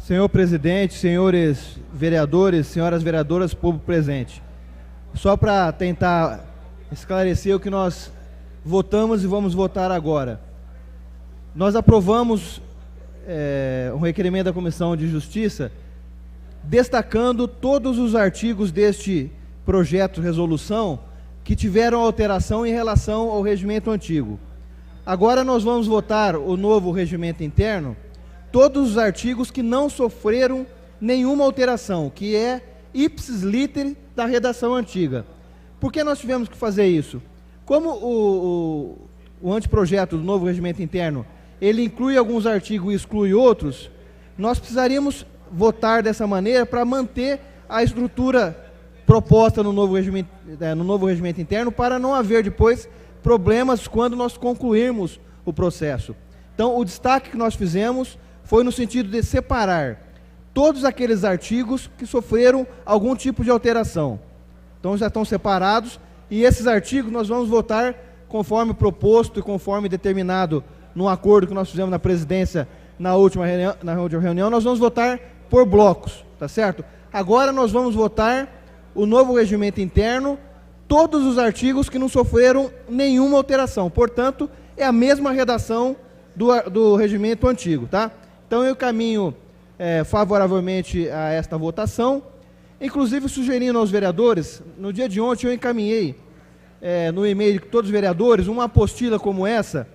Senhor presidente, senhores vereadores, senhoras vereadoras, povo presente. Só para tentar esclarecer o que nós votamos e vamos votar agora. Nós aprovamos um requerimento da Comissão de Justiça destacando todos os artigos deste projeto de resolução que tiveram alteração em relação ao regimento antigo. Agora nós vamos votar o novo regimento interno, todos os artigos que não sofreram nenhuma alteração, que é ipsis literis da redação antiga. Por que nós tivemos que fazer isso? Como o anteprojeto do novo regimento interno, ele inclui alguns artigos e exclui outros, nós precisaríamos votar dessa maneira para manter a estrutura proposta no novo regimento interno, para não haver depois problemas quando nós concluirmos o processo. Então, o destaque que nós fizemos foi no sentido de separar todos aqueles artigos que sofreram algum tipo de alteração. Então, já estão separados, e esses artigos nós vamos votar conforme proposto e conforme determinado no acordo que nós fizemos na presidência na última reunião, nós vamos votar por blocos, tá certo? Agora nós vamos votar o novo regimento interno, todos os artigos que não sofreram nenhuma alteração. Portanto, é a mesma redação do regimento antigo, tá? Então, eu caminho favoravelmente a esta votação, inclusive sugerindo aos vereadores, no dia de ontem eu encaminhei no e-mail de todos os vereadores uma apostila como essa,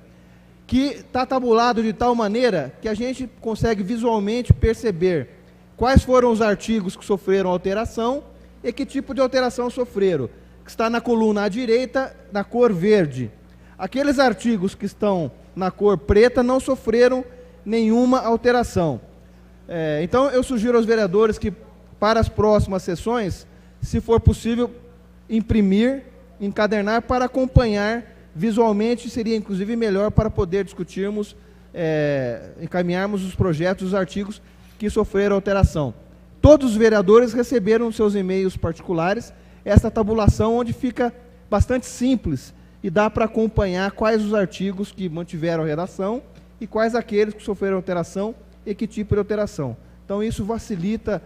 que está tabulado de tal maneira que a gente consegue visualmente perceber quais foram os artigos que sofreram alteração e que tipo de alteração sofreram, que está na coluna à direita, na cor verde. Aqueles artigos que estão na cor preta não sofreram nenhuma alteração. Então, eu sugiro aos vereadores que, para as próximas sessões, se for possível, imprimir, encadernar para acompanhar visualmente, seria inclusive melhor para poder discutirmos, encaminharmos os projetos, os artigos que sofreram alteração. Todos os vereadores receberam nos seus e-mails particulares essa tabulação, onde fica bastante simples e dá para acompanhar quais os artigos que mantiveram a redação e quais aqueles que sofreram alteração e que tipo de alteração. Então, isso facilita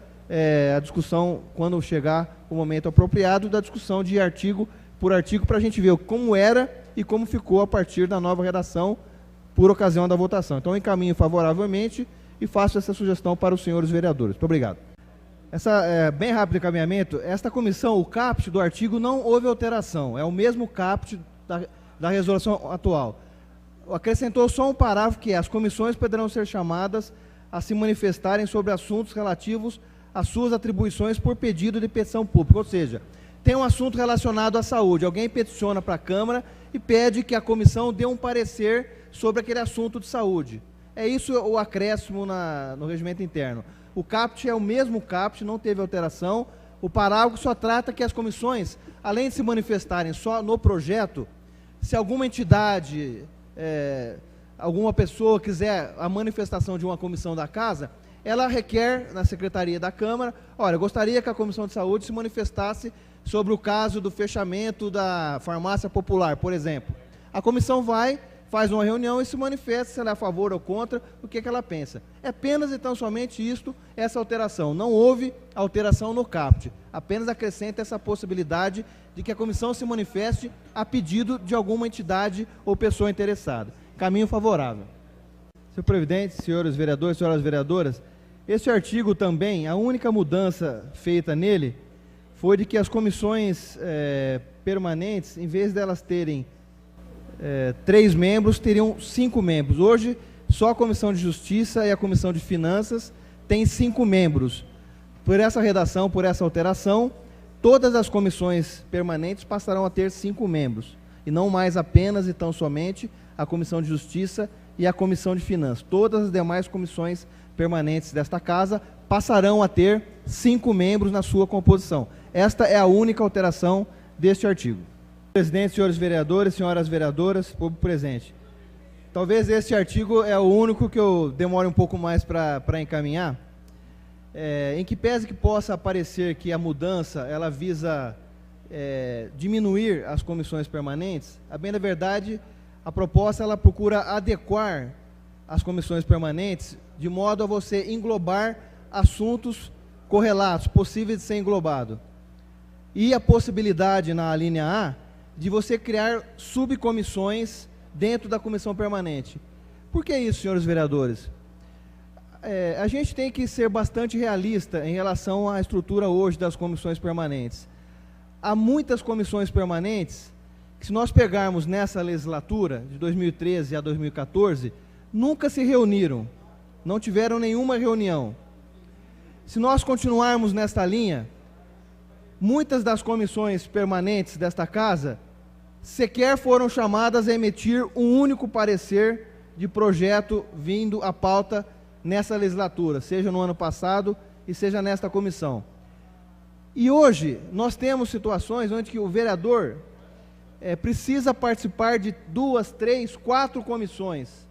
a discussão, quando chegar o momento apropriado, da discussão de artigo por artigo, para a gente ver como era e como ficou a partir da nova redação por ocasião da votação. Então, eu encaminho favoravelmente e faço essa sugestão para os senhores vereadores. Muito obrigado. Bem rápido encaminhamento, esta comissão, o caput do artigo, não houve alteração, é o mesmo caput da resolução atual. Acrescentou só um parágrafo que as comissões poderão ser chamadas a se manifestarem sobre assuntos relativos às suas atribuições por pedido de petição pública, ou seja, tem um assunto relacionado à saúde, alguém peticiona para a Câmara e pede que a comissão dê um parecer sobre aquele assunto de saúde. É isso o acréscimo no regimento interno. O caput é o mesmo caput, não teve alteração. O parágrafo só trata que as comissões, além de se manifestarem só no projeto, se alguma entidade, alguma pessoa quiser a manifestação de uma comissão da Casa, ela requer na Secretaria da Câmara, olha, eu gostaria que a Comissão de Saúde se manifestasse sobre o caso do fechamento da farmácia popular, por exemplo. A comissão faz uma reunião e se manifesta se ela é a favor ou contra, o que ela pensa. É apenas, então, somente isto, essa alteração. Não houve alteração no caput, apenas acrescenta essa possibilidade de que a comissão se manifeste a pedido de alguma entidade ou pessoa interessada. Caminho favorável. Senhor presidente, senhores vereadores, senhoras vereadoras, este artigo também, a única mudança feita nele foi de que as comissões permanentes, em vez delas terem 3 membros, teriam 5 membros. Hoje, só a Comissão de Justiça e a Comissão de Finanças têm 5 membros. Por essa redação, por essa alteração, todas as comissões permanentes passarão a ter 5 membros, e não mais apenas e tão somente a Comissão de Justiça e a Comissão de Finanças. Todas as demais comissões permanentes desta Casa passarão a ter 5 membros na sua composição. Esta é a única alteração deste artigo. Presidente, senhores vereadores, senhoras vereadoras, povo presente. Talvez este artigo é o único que eu demore um pouco mais para encaminhar, em que pese que possa parecer que a mudança ela visa diminuir as comissões permanentes, a bem da verdade, a proposta ela procura adequar as comissões permanentes de modo a você englobar assuntos correlatos, possíveis de ser englobado. E a possibilidade, na linha A, de você criar subcomissões dentro da comissão permanente. Por que isso, senhores vereadores? A gente tem que ser bastante realista em relação à estrutura hoje das comissões permanentes. Há muitas comissões permanentes que, se nós pegarmos nessa legislatura, de 2013 a 2014, nunca se reuniram, não tiveram nenhuma reunião. Se nós continuarmos nesta linha, muitas das comissões permanentes desta casa sequer foram chamadas a emitir um único parecer de projeto vindo à pauta nessa legislatura, seja no ano passado e seja nesta comissão. E hoje nós temos situações onde que o vereador precisa participar de 2, 3, 4 comissões.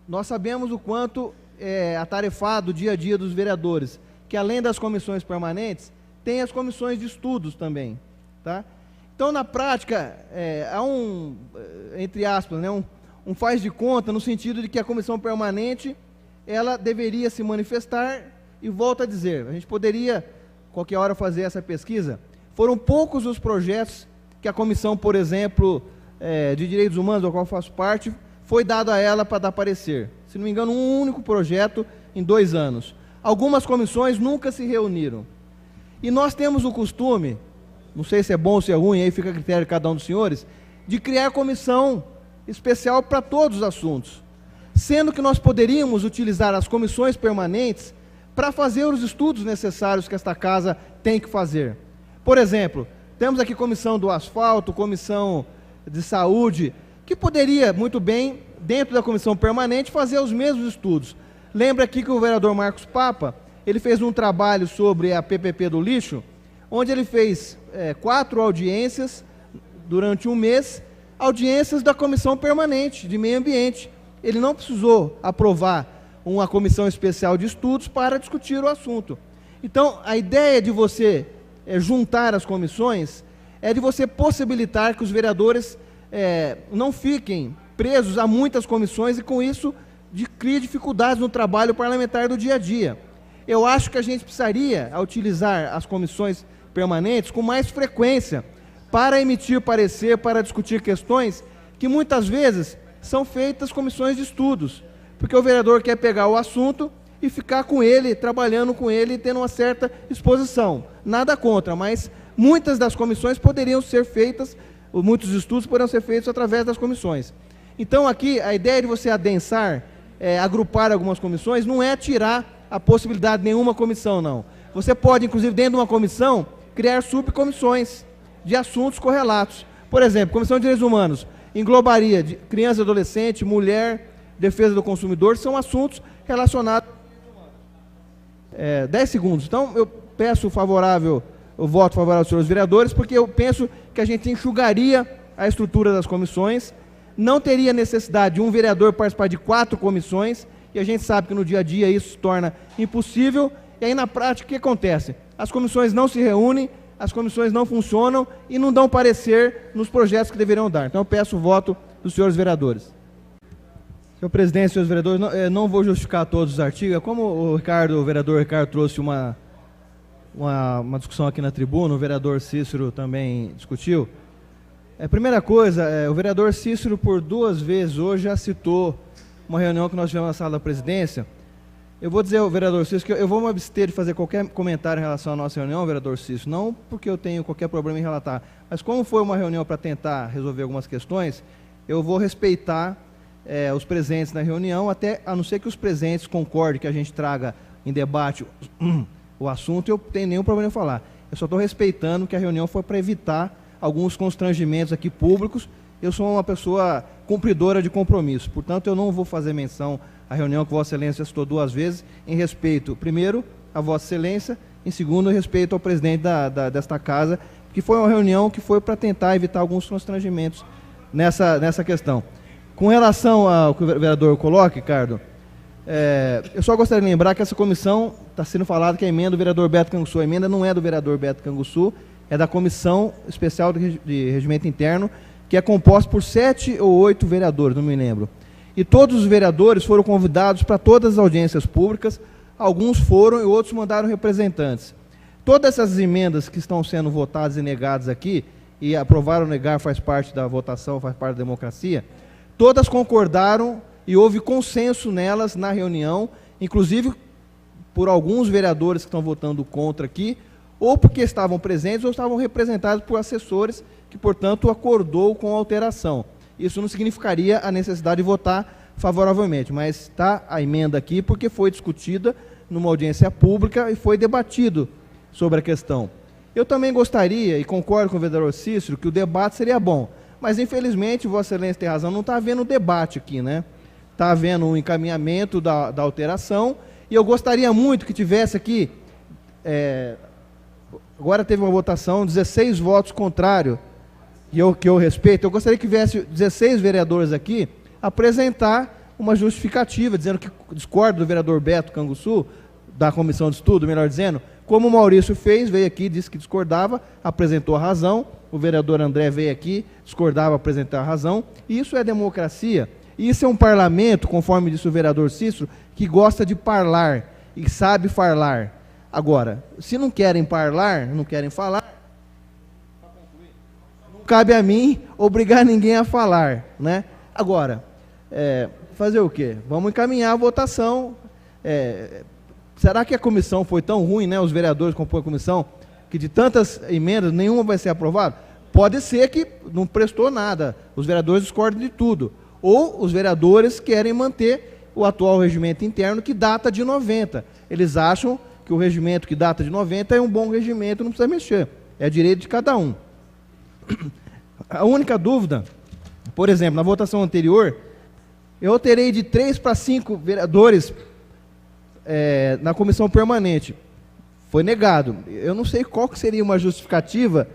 Nós sabemos o quanto é atarefado o dia a dia dos vereadores, que além das comissões permanentes, tem as comissões de estudos também, tá? Então, na prática, há entre aspas, né, um faz de conta, no sentido de que a comissão permanente, ela deveria se manifestar, e volto a dizer, a gente poderia, qualquer hora, fazer essa pesquisa. Foram poucos os projetos que a comissão, por exemplo, de direitos humanos, da qual eu faço parte, foi dado a ela para dar parecer. Se não me engano, um único projeto em 2 anos. Algumas comissões nunca se reuniram. E nós temos o costume, não sei se é bom ou se é ruim, aí fica a critério de cada um dos senhores, de criar comissão especial para todos os assuntos, sendo que nós poderíamos utilizar as comissões permanentes para fazer os estudos necessários que esta casa tem que fazer. Por exemplo, temos aqui comissão do asfalto, comissão de saúde, que poderia muito bem, dentro da comissão permanente, fazer os mesmos estudos. Lembra aqui que o vereador Marcos Papa, ele fez um trabalho sobre a PPP do lixo, onde ele fez 4 audiências durante um mês, audiências da comissão permanente de meio ambiente. Ele não precisou aprovar uma comissão especial de estudos para discutir o assunto. Então, a ideia de você juntar as comissões é de você possibilitar que os vereadores não fiquem presos a muitas comissões e, com isso, crie dificuldades no trabalho parlamentar do dia a dia. Eu acho que a gente precisaria utilizar as comissões permanentes com mais frequência para emitir parecer, para discutir questões que muitas vezes são feitas comissões de estudos, porque o vereador quer pegar o assunto e ficar com ele, trabalhando com ele, tendo uma certa exposição. Nada contra, mas muitas das comissões poderiam ser feitas, muitos estudos poderiam ser feitos através das comissões. Então aqui, a ideia de você adensar, agrupar algumas comissões, não é tirar a possibilidade de nenhuma comissão, não. Você pode, inclusive, dentro de uma comissão, criar subcomissões de assuntos correlatos. Por exemplo, Comissão de Direitos Humanos englobaria de criança e adolescente, mulher, defesa do consumidor, são assuntos relacionados. 10 segundos. Então, eu peço o voto favorável aos senhores vereadores, porque eu penso que a gente enxugaria a estrutura das comissões, não teria necessidade de um vereador participar de 4 comissões, e a gente sabe que no dia a dia isso se torna impossível, e aí na prática o que acontece? As comissões não se reúnem, as comissões não funcionam e não dão parecer nos projetos que deveriam dar. Então eu peço o voto dos senhores vereadores. Senhor presidente, senhores vereadores, não vou justificar todos os artigos, como o vereador Ricardo trouxe uma discussão aqui na tribuna, o vereador Cícero também discutiu. Primeira coisa, o vereador Cícero por 2 vezes hoje já citou uma reunião que nós tivemos na sala da presidência. Eu vou dizer ao vereador Cícero que eu vou me abster de fazer qualquer comentário em relação à nossa reunião, vereador Cícero, não porque eu tenho qualquer problema em relatar, mas como foi uma reunião para tentar resolver algumas questões, eu vou respeitar os presentes na reunião, até a não ser que os presentes concordem que a gente traga em debate o assunto, eu não tenho nenhum problema em falar. Eu só estou respeitando que a reunião foi para evitar alguns constrangimentos aqui públicos. Eu sou uma pessoa cumpridora de compromisso, portanto eu não vou fazer menção à reunião que Vossa Excelência citou 2 vezes, em respeito, primeiro, a Vossa Excelência, em segundo, em respeito ao presidente desta casa, que foi uma reunião que foi para tentar evitar alguns constrangimentos nessa questão. Com relação ao que o vereador coloca, Ricardo, eu só gostaria de lembrar que essa comissão, está sendo falado que a emenda do vereador Beto Canguçu, a emenda não é do vereador Beto Canguçu, é da Comissão Especial de Regimento Interno, que é composta por 7 ou 8 vereadores, não me lembro. E todos os vereadores foram convidados para todas as audiências públicas, alguns foram e outros mandaram representantes. Todas essas emendas que estão sendo votadas e negadas aqui, e aprovar ou negar faz parte da votação, faz parte da democracia, todas concordaram e houve consenso nelas na reunião, inclusive por alguns vereadores que estão votando contra aqui, ou porque estavam presentes ou estavam representados por assessores, que, portanto, acordou com a alteração. Isso não significaria a necessidade de votar favoravelmente, mas está a emenda aqui porque foi discutida numa audiência pública e foi debatido sobre a questão. Eu também gostaria, e concordo com o vereador Cícero, que o debate seria bom, mas, infelizmente, Vossa Excelência tem razão, não está havendo debate aqui, né? Está havendo um encaminhamento da alteração, e eu gostaria muito que tivesse aqui, agora teve uma votação, 16 votos contrários, que eu respeito, eu gostaria que tivesse 16 vereadores aqui apresentar uma justificativa, dizendo que discorda do vereador Beto Canguçu, da comissão de estudo, melhor dizendo, como o Maurício fez, veio aqui, disse que discordava, apresentou a razão, o vereador André veio aqui, discordava, apresentou a razão, e isso é democracia, e isso é um parlamento, conforme disse o vereador Cícero, que gosta de parlar, e sabe falar. Agora, se não querem parlar, não querem falar, não cabe a mim obrigar ninguém a falar, né? Agora, fazer o quê? Vamos encaminhar a votação. Será que a comissão foi tão ruim, né? Os vereadores que compõem a comissão, que de tantas emendas, nenhuma vai ser aprovada? Pode ser que não prestou nada, os vereadores discordam de tudo. Ou os vereadores querem manter o atual regimento interno, que data de 90. Eles acham que o regimento que data de 90 é um bom regimento, não precisa mexer. É direito de cada um. A única dúvida, por exemplo, na votação anterior, eu alterei de 3 para 5 vereadores na comissão permanente. Foi negado. Eu não sei qual que seria uma justificativa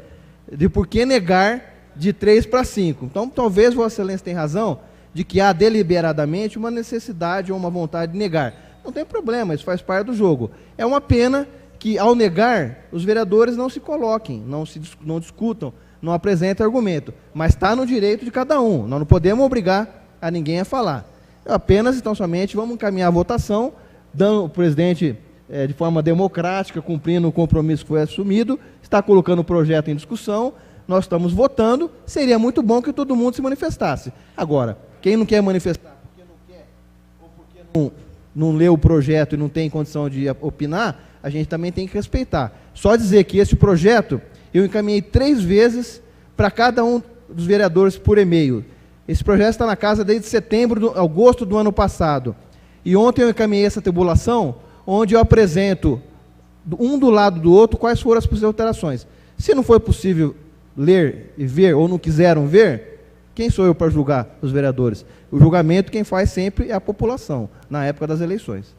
de por que negar de 3 para 5. Então, talvez Vossa Excelência tenha razão de que há deliberadamente uma necessidade ou uma vontade de negar. Não tem problema, isso faz parte do jogo. É uma pena que, ao negar, os vereadores não se coloquem, não discutam, não apresentem argumento. Mas está no direito de cada um. Nós não podemos obrigar a ninguém a falar. Apenas, então, somente vamos encaminhar a votação, dando o presidente, de forma democrática, cumprindo o compromisso que foi assumido, está colocando o projeto em discussão, nós estamos votando, seria muito bom que todo mundo se manifestasse. Agora, quem não quer manifestar porque não quer, ou porque não leu o projeto e não tem condição de opinar, a gente também tem que respeitar. Só dizer que esse projeto, eu encaminhei 3 vezes para cada um dos vereadores por e-mail. Esse projeto está na casa desde agosto do ano passado. E ontem eu encaminhei essa tabulação, onde eu apresento, um do lado do outro, quais foram as possíveis alterações. Se não foi possível ler e ver, ou não quiseram ver, quem sou eu para julgar os vereadores? O julgamento quem faz sempre é a população, na época das eleições.